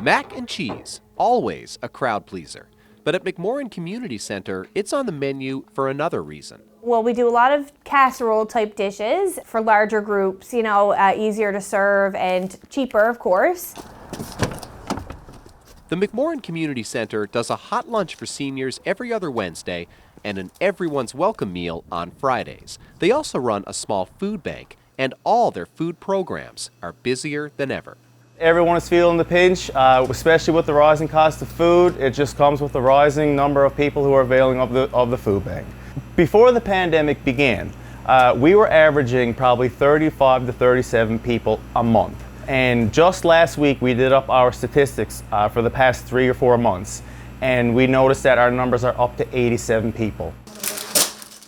Mac and cheese, always a crowd pleaser. But at McMorran Community Center, it's on the menu for another reason. Well, we do a lot of casserole type dishes for larger groups, easier to serve and cheaper, of course. The McMorran Community Center does a hot lunch for seniors every other Wednesday and an Everyone's Welcome meal on Fridays. They also run a small food bank, and all their food programs are busier than ever. Everyone is feeling the pinch, especially with the rising cost of food. It just comes with the rising number of people who are availing of the food bank. Before the pandemic began, we were averaging probably 35 to 37 people a month. And just last week, we did up our statistics for the past 3 or 4 months, and we noticed that our numbers are up to 87 people.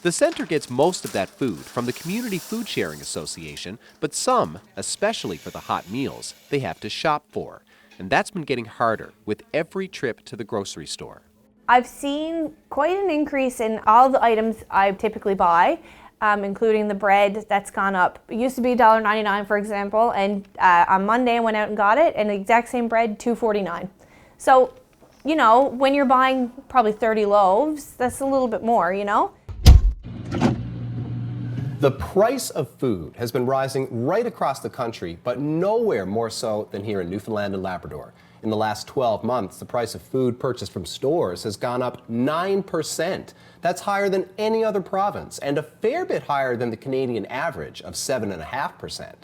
The center gets most of that food from the Community Food Sharing Association, but some, especially for the hot meals, they have to shop for. And that's been getting harder with every trip to the grocery store. I've seen quite an increase in all the items I typically buy, including the bread that's gone up. It used to be $1.99, for example, and on Monday I went out and got it, and the exact same bread, $2.49. So, when you're buying probably 30 loaves, that's a little bit more, The price of food has been rising right across the country, but nowhere more so than here in Newfoundland and Labrador. In the last 12 months, the price of food purchased from stores has gone up 9%. That's higher than any other province and a fair bit higher than the Canadian average of 7.5%.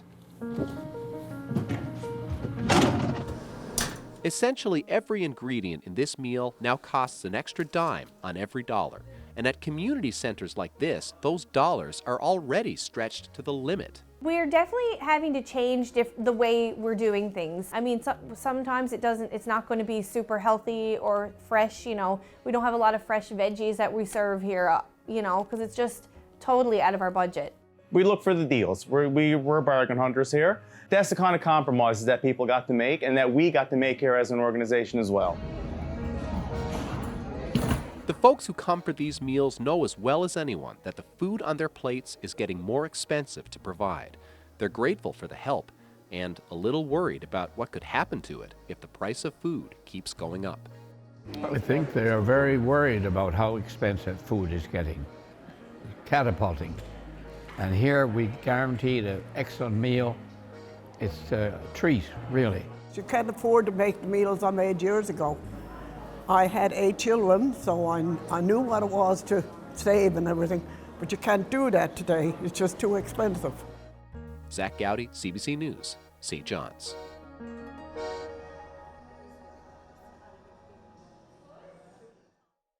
Essentially every ingredient in this meal now costs an extra dime on every dollar. And at community centers like this, those dollars are already stretched to the limit. We're definitely having to change the way we're doing things. I mean, sometimes it's not going to be super healthy or fresh, We don't have a lot of fresh veggies that we serve here, because it's just totally out of our budget. We look for the deals. We're bargain hunters here. That's the kind of compromises that people got to make and that we got to make here as an organization as well. The folks who come for these meals know as well as anyone that the food on their plates is getting more expensive to provide. They're grateful for the help and a little worried about what could happen to it if the price of food keeps going up. I think they are very worried about how expensive food is getting, catapulting. And here we guaranteed an excellent meal. It's a treat, really. You can't afford to make the meals I made years ago. I had 8 children, so I knew what it was to save and everything, but you can't do that today. It's just too expensive. Zach Gowdy, CBC News, St. John's.